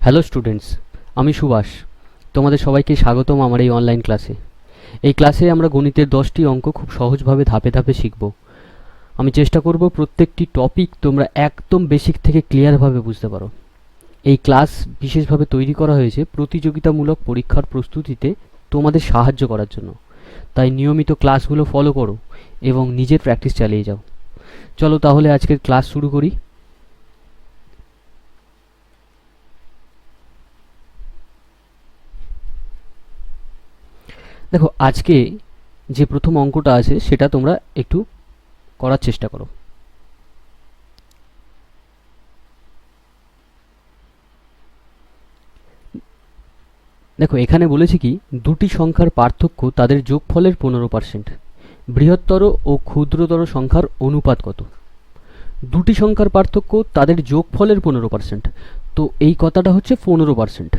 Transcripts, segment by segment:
Hello students, আমি সুভাষ। তোমাদের সবাইকে স্বাগতম আমার এই অনলাইন ক্লাসে। এই ক্লাসে আমরা গণিতের 10টি অঙ্ক খুব সহজভাবে ধাপে ধাপে শিখব। আমি চেষ্টা করব প্রত্যেকটি টপিক তোমরা একদম বেসিক থেকে ক্লিয়ারভাবে বুঝতে পারো। এই ক্লাস বিশেষভাবে তৈরি করা হয়েছে প্রতিযোগিতামূলক পরীক্ষার প্রস্তুতিতে তোমাদের সাহায্য করার জন্য। তাই নিয়মিত ক্লাসগুলো ফলো করো এবং নিজের প্র্যাকটিস চালিয়ে যাও। চলো তাহলে আজকের ক্লাস শুরু করি। দেখো, আজকে যে প্রথম অঙ্কটা আছে সেটা তোমরা একটু করার চেষ্টা করো। দেখো, এখানে বলেছে কি, দুটি সংখ্যার পার্থক্য তাদের যোগফলের 15%। বৃহত্তর ও ক্ষুদ্রতর সংখ্যার অনুপাত কত? দুটি সংখ্যার পার্থক্য তাদের যোগফলের 15%। তো এই কথাটা হচ্ছে 15%।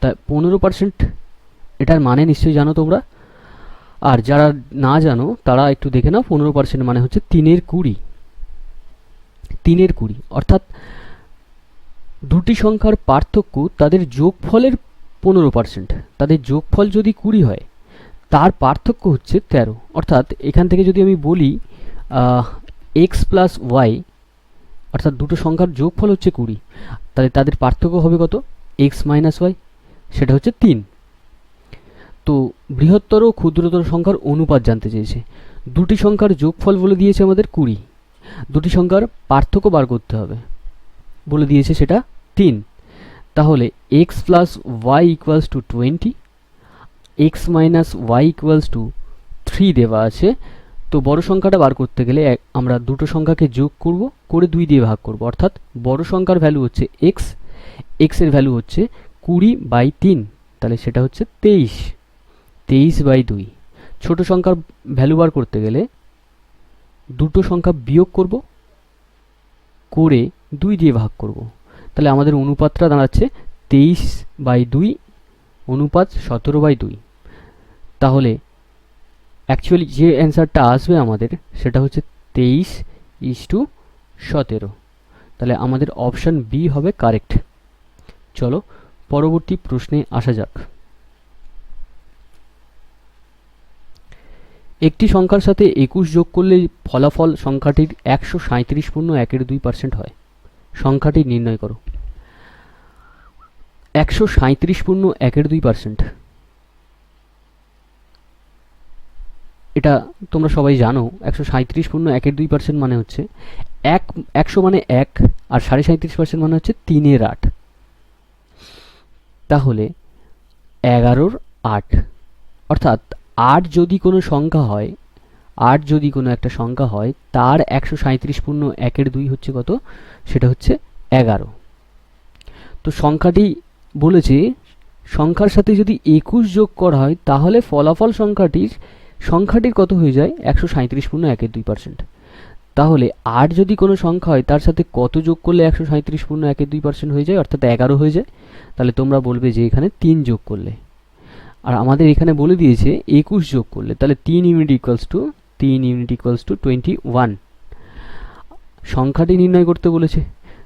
তা 15%, এটার মানে নিশ্চয়ই জানো তোমরা। আর যারা না জানো তারা একটু দেখে নাও। 15% মানে হচ্ছে 3-এর 20। 3-এর 20 অর্থাৎ দুটি সংখ্যার পার্থক্য তাদের যোগফলের 15%। তাদের যোগফল যদি 20 হয়, তার পার্থক্য হচ্ছে 13। অর্থাৎ এখান থেকে যদি আমি বলি এক্স প্লাস ওয়াই, অর্থাৎ দুটো সংখ্যার যোগফল হচ্ছে 20, তাহলে তাদের পার্থক্য হবে কত? এক্স মাইনাস ওয়াই, সেটা হচ্ছে 3। তো বৃহত্তর ও ক্ষুদ্রতর সংখ্যার অনুপাত জানতে চেয়েছে। দুটি সংখ্যার যোগফল বলে দিয়েছে আমাদের 20, দুটি সংখ্যার পার্থক্য বার করতে হবে বলে দিয়েছে সেটা 3। তাহলে x plus y equals to 20, x minus y equals to 3 দেওয়া আছে। তো বড় সংখ্যাটা বার করতে গেলে আমরা দুটো সংখ্যাকে যোগ করব, করে 2 দিয়ে ভাগ করব। অর্থাৎ বড় সংখ্যার ভ্যালু হচ্ছে এক্স, এক্সের ভ্যালু হচ্ছে 20/3, তাহলে সেটা হচ্ছে 23/2। ছোট সংখ্যার ভ্যালু বার করতে গেলে দুটো সংখ্যা বিয়োগ করব, করে 2 দিয়ে ভাগ করব। তাহলে আমাদের অনুপাতটা দাঁড়াচ্ছে 23/2 অনুপাত 17/2। তাহলে অ্যাকচুয়ালি যে অ্যান্সারটা আসবে আমাদের সেটা হচ্ছে 23:17। তাহলে আমাদের অপশান বি হবে কারেক্ট। চলো পরবর্তী প্রশ্নে আসা যাক। একটি সংখ্যার সাথে 21 যোগ করলে ফলাফল সংখ্যাটির 137.12% হয়। সংখ্যাটি নির্ণয় করো। 137.12%, এটা তোমরা সবাই জানো। 137.12% মানে হচ্ছে 100 মানে 1, আর 37.5% মানে হচ্ছে 3/8। তাহলে 11-র 8, অর্থাৎ 8 যদি কোনো সংখ্যা হয়, 8 যদি কোনো একটা সংখ্যা হয়, তার 137.12 হচ্ছে কত? সেটা হচ্ছে 11। তো সংখ্যাটি বলেছে সংখ্যার সাথে যদি 21 যোগ করা হয় তাহলে ফলাফল সংখ্যাটির কত হয়ে যায়? 137.12%। তাহলে 8 যদি কোনো সংখ্যা হয় তার সাথে কত যোগ করলে 137.12% হয়ে যায়? অর্থাৎ 11 হয়ে যায়। তাহলে তোমরা বলবে যে এখানে 3 যোগ করলে। আর আমাদের এখানে বলে দিয়েছে 21 যোগ করলে, তাহলে 3 ইউনিট ইকুয়ালস টু 21। সংখ্যাটি নির্ণয় করতে বলেছে,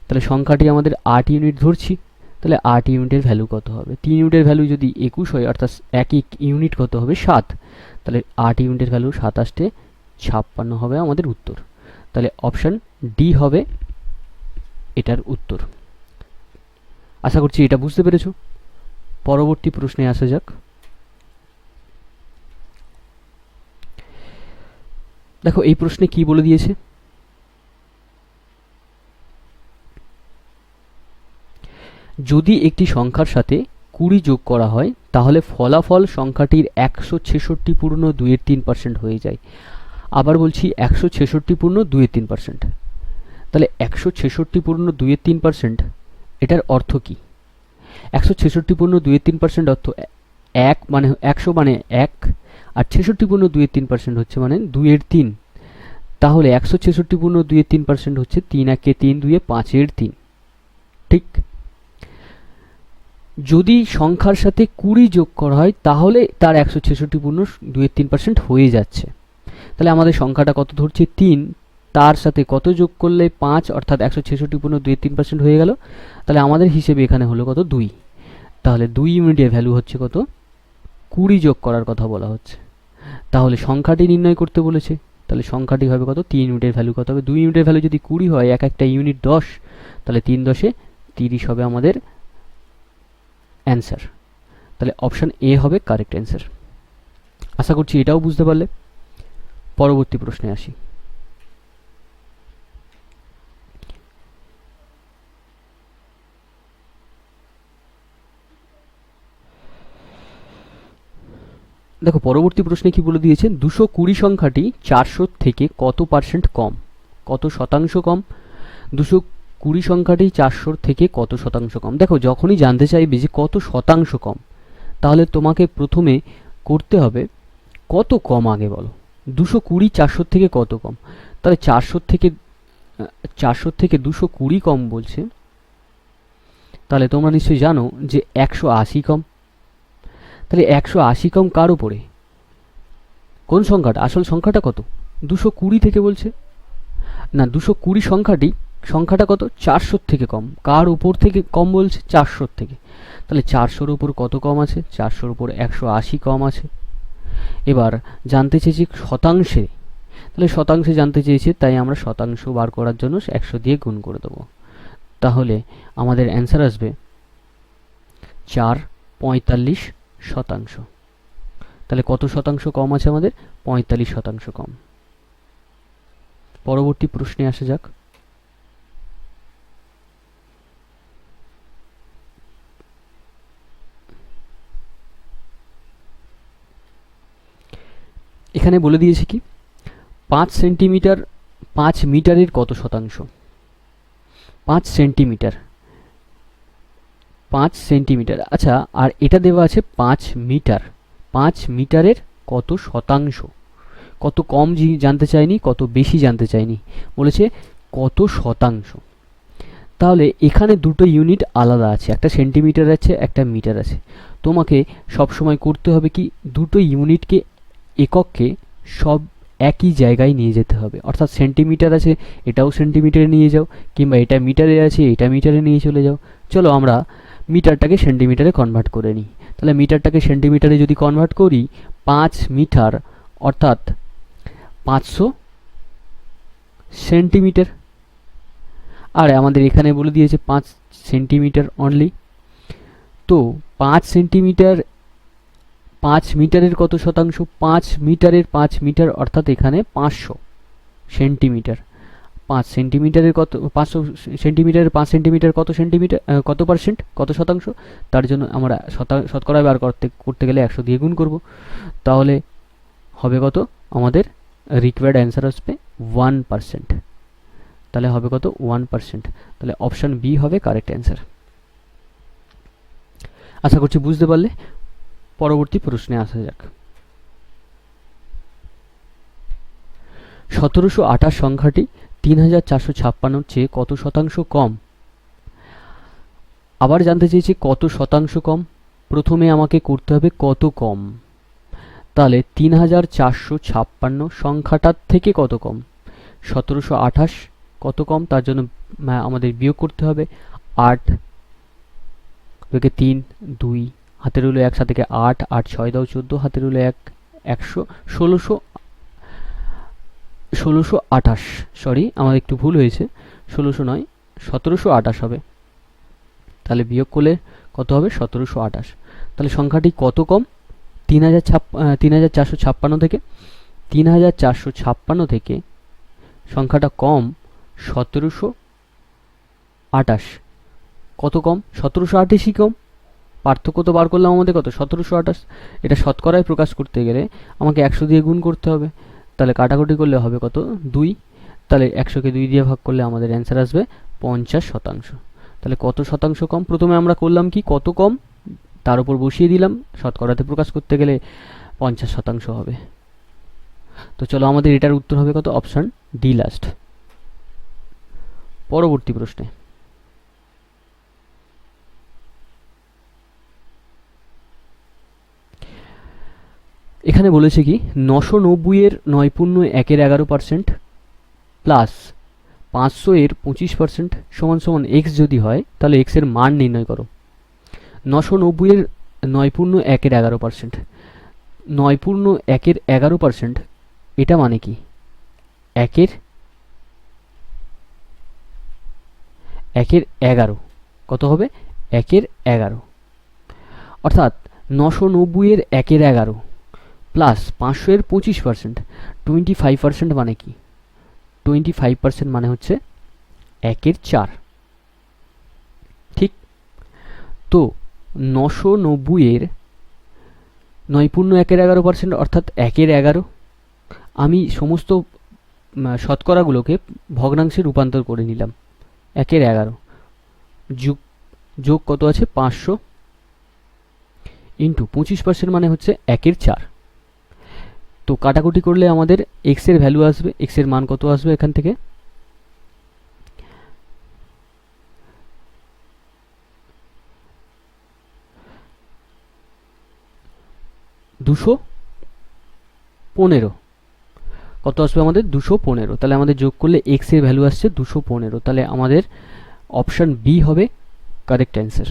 তাহলে সংখ্যাটি আমাদের 8 ইউনিট ধরছি। তাহলে 8 ইউনিটের ভ্যালু কত হবে? 3 ইউনিটের ভ্যালু যদি 21 হয়, অর্থাৎ 1 ইউনিট কত হবে? 7। তাহলে 8 ইউনিটের ভ্যালু 57 হবে আমাদের উত্তর। তাহলে অপশান ডি হবে এটার উত্তর। আশা করছি এটা বুঝতে পেরেছো। পরবর্তী প্রশ্নে আসা যাক। দেখো, এই প্রশ্নে কি বলে দিয়েছে? যদি একটি সংখ্যার সাথে 20 যোগ করা হয় তাহলে ফলাফল সংখ্যাটির 166.2/3% হয়ে যায়। আবার বলছি 166.2/3%। তাহলে 166.2/3%, এটার অর্থ কি? 166.2/3% অর্থ 1 মানে 100 মানে 1, আর 66.2/3% হচ্ছে মানে 2/3। তাহলে 166.2/3% হচ্ছে 3 3 2 5/3। ঠিক। যদি সংখ্যার সাথে 20 যোগ করা হয় তাহলে তার 166.2/3% হয়ে যাচ্ছে। তাহলে আমাদের সংখ্যাটা কত ধরছি? 3। তার সাথে কত যোগ করলে 5 অর্থাৎ 166.23% হয়ে গেল। তাহলে আমাদের হিসেবে এখানে হলো কত 2। তাহলে 2 ইউনিটের ভ্যালু হচ্ছে কত 20 যোগ করার কথা বলা হচ্ছে। তাহলে সংখ্যাটি নির্ণয় করতে বলেছে, তাহলে সংখ্যাটি হবে কত 3 ইউনিটের ভ্যালু কত হবে 2 ইউনিটের ভ্যালু যদি 20 হয়, এক একটা ইউনিট 10, তাহলে 3 10 এ 30 হবে আমাদের অ্যান্সার। তাহলে অপশন এ হবে কারেক্ট অ্যান্সার। আশা করছি এটাও বুঝতে পারলে। পরবর্তী প্রশ্নে আসি। দেখো পরবর্তী প্রশ্নে কি বলে দিয়েছে, 220 সংখ্যাটি 400 থেকে কত পার্সেন্ট কম, কত শতাংশ কম। 220 সংখ্যাটি 400 থেকে কত শতাংশ কম। দেখো যখনই জানতে চাইবে যে কত শতাংশ কম, তাহলে তোমাকে প্রথমে করতে হবে কত কম আগে বলো। 220 400 থেকে কত কম, তাহলে 400 থেকে 220 কম বলছে, তাহলে তোমরা নিশ্চয়ই জানো যে 180 কম। তাহলে 180 কম কার উপরে, কোন সংখ্যাটা, আসল সংখ্যাটা কত 220 থেকে বলছে না, 220 সংখ্যাটা কত 400 থেকে কম, কার উপর থেকে কম বলছে 400 থেকে। তাহলে 400-র উপর কত কম আছে, 400-র উপর 180 কম আছে। এবার জানতে চেয়েছি শতাংশে, তাহলে শতাংশে জানতে চেয়েছে, তাই আমরা শতাংশ বার করার জন্য 100 দিয়ে গুণ করে দেবো। তাহলে আমাদের অ্যান্সার আসবে 4.45 শতাংশ। তাহলে কত শতাংশ কম আছে আমাদের, 45 শতাংশ কম। পরবর্তী প্রশ্নে আসা যাক। এখানে বলে দিয়েছে কি 5 সেন্টিমিটার 5 মিটারের কত শতাংশ। 5 সেন্টিমিটার, 5 সেন্টিমিটার, আচ্ছা আর এটা দেওয়া আছে 5 মিটার। 5 মিটারের কত শতাংশ, কত কম জানতে চাইনি, কত বেশি জানতে চাইনি, বলেছে কত শতাংশ। তাহলে এখানে দুটো ইউনিট আলাদা আছে, একটা সেন্টিমিটার আছে, একটা মিটার আছে। তোমাকে সবসময় করতে হবে কি দুটো ইউনিটকে একককে সব একই জায়গায় নিয়ে যেতে হবে। অর্থাৎ সেন্টিমিটার আছে, এটাও সেন্টিমিটারে নিয়ে যাও, কিংবা এটা মিটারে আছে, এটা মিটারে নিয়ে চলে যাও। চলো আমরা মিটারটাকে সেন্টিমিটারে কনভার্ট করে নিই। তাহলে মিটারটাকে সেন্টিমিটারে যদি কনভার্ট করি, 5 মিটার অর্থাৎ 500 সেন্টিমিটার। আর আমাদের এখানে বলে দিয়েছে 5 সেন্টিমিটার অনলি। তো 5 সেন্টিমিটার 5 মিটারের কত শতাংশ, 5 মিটারের 5 মিটার অর্থাৎ এখানে 500 সেন্টিমিটার। 5 সেন্টিমিটারের কত, 500 সেন্টিমিটারের 5 সেন্টিমিটার কত সেন্টিমিটার, কত পার্সেন্ট, কত শতাংশ। তার জন্য আমরা শতকরা বার করতে গেলে 100 দিয়ে গুণ করব। তাহলে হবে কত আমাদের রিকোয়ার্ড অ্যান্সার আসবে 1%। তাহলে হবে কত 1%। তাহলে অপশন বি হবে কারেক্ট অ্যান্সার। আশা করছি বুঝতে পারলে। পরবর্তী প্রশ্নে আসা যাক। 1728 সংখ্যাটি 3456 চেয়ে কত শতাংশ কম। আবার জানতে চেয়েছি কত শতাংশ কম। প্রথমে আমাকে করতে হবে কত কম। তাহলে 3456 সংখ্যাটার থেকে কত কম, 1728 কত কম, তার জন্য আমাদের বিয়োগ করতে হবে 8 থেকে 3 2 হাতে রইল 1, 7 থেকে 8 8 6 দাও 14, হাতে রইল 1 100 1628, সরি আমার একটু ভুল হয়েছে, 1600 নয় 1728 হবে। তাহলে বিয়োগ করলে কত হবে 1728। তাহলে সংখ্যাটি কত কম 3456 থেকে, 3456 থেকে সংখ্যাটা কম 1728। কত কম 1728ই কম। পার্থক্য তো বার করলাম আমাদের কত 1728। এটা শতকরায় প্রকাশ করতে গেলে আমাকে 100 দিয়ে গুণ করতে হবে। তাহলে কাটাকুটি করলে হবে কত 2। তাহলে 100কে 2 দিয়ে ভাগ করলে আমাদের অ্যান্সার আসবে 50%। তাহলে কত শতাংশ কম, প্রথমে আমরা করলাম কি কত কম, তার উপর বসিয়ে দিলাম, শতকরাতে প্রকাশ করতে গেলে 50% হবে। তো চলো আমাদের এটার উত্তর হবে কত, অপশন ডি লাস্ট। পরবর্তী প্রশ্নে এখানে বলেছে কি 990 এর 9 পূর্ণ 1-এর 11%, প্লাস 500 এর 25% সমান সমান এক্স যদি হয় তাহলে এক্স এর মান নির্ণয় করো। 990 এর 9.1 এর 11%, 9.1 এর 11%, এটা মানে কি একের 11 কত হবে 1/11, অর্থাৎ 990 এর 1/11 প্লাস 500 এর 25%, 25% মানে কি 25% মানে হচ্ছে 1/4, ঠিক। তো 990 এর 9.1 এর 11% অর্থাৎ 1/11, আমি সমস্ত শতকরাগুলোকে ভগ্নাংশে রূপান্তর করে নিলাম। 1/11 যোগ কত আছে 500 ইন্টু 25% মানে হচ্ছে 1/4। তো কাটাকুটি করলে আমাদের এক্স এর ভ্যালু আসবে, এক্স এর মান কত আসবে এখান থেকে 215, কত আসবে আমাদের 215। তাহলে আমাদের যোগ করলে এক্স এর ভ্যালু আসছে 215, তাহলে আমাদের অপশন বি হবে কারেক্ট অ্যান্সার।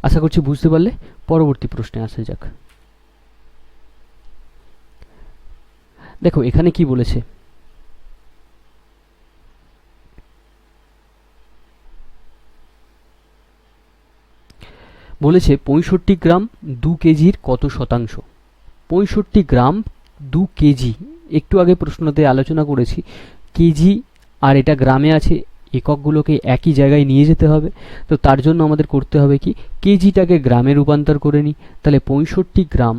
আশা করছি বুঝতে পারলে। পরবর্তী প্রশ্নে আসা যাক। দেখো এখানে কি বলেছে, বলেছে 65 গ্রাম 2 কেজির কত শতাংশ। 65 গ্রাম 2 কেজি, একটু আগে প্রশ্নতে আলোচনা করেছি কেজি আর এটা গ্রামে আছে, এককগুলোকে একই জায়গায় নিয়ে যেতে হবে। তো তার জন্য আমাদের করতে হবে কি কেজিটাকে গ্রামে রূপান্তর করে নিই। তাহলে 65 গ্রাম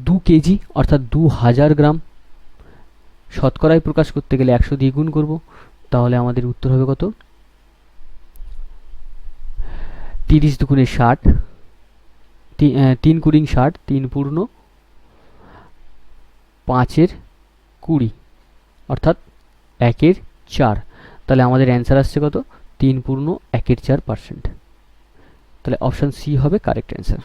2 কেজি অর্থাৎ 2000 গ্রাম, শতকরায় প্রকাশ করতে গেলে 100 দিয়ে গুণ করব, তাহলে আমাদের উত্তর হবে কত 30 দুগুণে 60, 3 কুড়ি 60, 3 পূর্ণ 5 20 অর্থাৎ 1/4। তাহলে আমাদের অ্যান্সার আসছে কত 3 পূর্ণ 1/4%। তাহলে অপশন সি হবে কারেক্ট অ্যান্সার।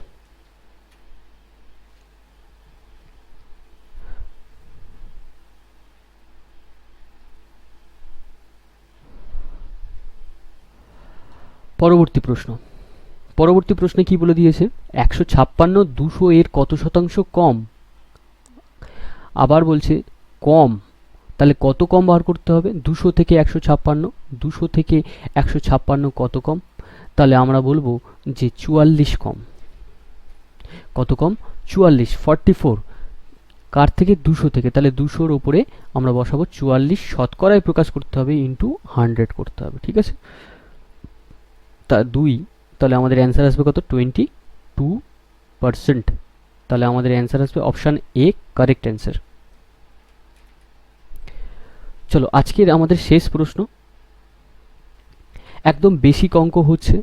পরবর্তী প্রশ্নে কি বলে দিয়েছে 156 200 এর কত শতাংশ কম। আবার বলছে কম, তাহলে কত কম বার করতে হবে 200 থেকে 156, 200 থেকে 156 কত কম, তাহলে আমরা বলবো যে 44 কম। কত কম 44, 44 কার থেকে 200 থেকে, তাহলে 200-র উপরে আমরা বসাবো 44, শতকরায় প্রকাশ করতে হবে ইন্টু 100 করতে হবে, ঠিক আছে। তা 2, তাহলে আমাদের অ্যান্সার আসবে কত 22%। তাহলে আমাদের অ্যান্সার আসবে অপশান এ কারেক্ট অ্যান্সার। চলো আজকের আমাদের শেষ প্রশ্ন, একদম বেসিক অঙ্ক হচ্ছে।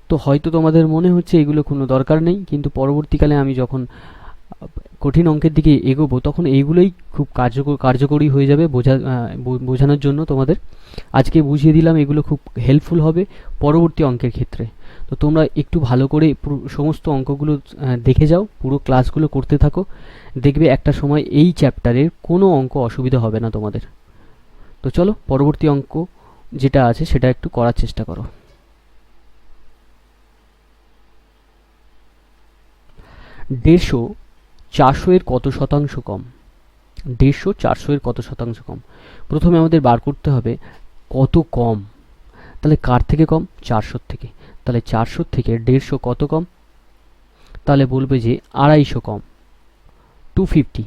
তো হয়তো তোমাদের মনে হচ্ছে এগুলো কোনো দরকার নেই, কিন্তু পরবর্তীকালে আমি যখন কঠিন অঙ্কের দিকে এগোবো তখন এইগুলোই খুব কার্যকরী হয়ে যাবে বোঝানোর জন্য তোমাদের। আজকে বুঝিয়ে দিলাম, এগুলো খুব হেল্পফুল হবে পরবর্তী অঙ্কের ক্ষেত্রে। তো তোমরা একটু ভালো করে সমস্ত অঙ্কগুলো দেখে যাও, পুরো ক্লাসগুলো করতে থাকো, দেখবে একটা সময় এই চ্যাপ্টারের কোনো অঙ্ক অসুবিধা হবে না তোমাদের। তো চলো পরবর্তী অঙ্ক যেটা আছে সেটা একটু করার চেষ্টা করো। 150 400 এর কত শতাংশ কম। 150 400 এর কত শতাংশ কম। প্রথমে আমাদের বার করতে হবে কত কম, তাহলে কার থেকে কম 400 থেকে, তাহলে 400 থেকে 150 কত কম, তাহলে বলবে যে 250 কম 250।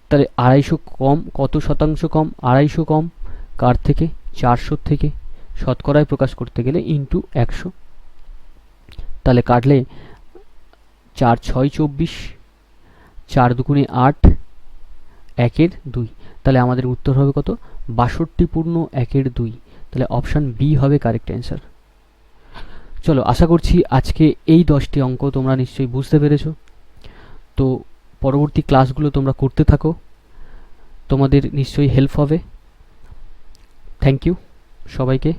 তাহলে 250 কম কত শতাংশ কম 250 কম কার থেকে 400 থেকে, শতকরায় প্রকাশ করতে গেলে ইন্টু 100। তাহলে কাটলে 4 6 24, 4 দুগুণে 8, 1/2। তাহলে আমাদের উত্তর হবে কত 62 পূর্ণ 1/2। তাহলে অপশান বি হবে কারেক্ট অ্যান্সার। চলো আশা করছি আজকে এই 10টি অঙ্ক তোমরা নিশ্চয়ই বুঝতে পেরেছো। তো পরবর্তী ক্লাসগুলো তোমরা করতে থাকো, তোমাদের নিশ্চয়ই হেল্প হবে। থ্যাংক ইউ সবাইকে।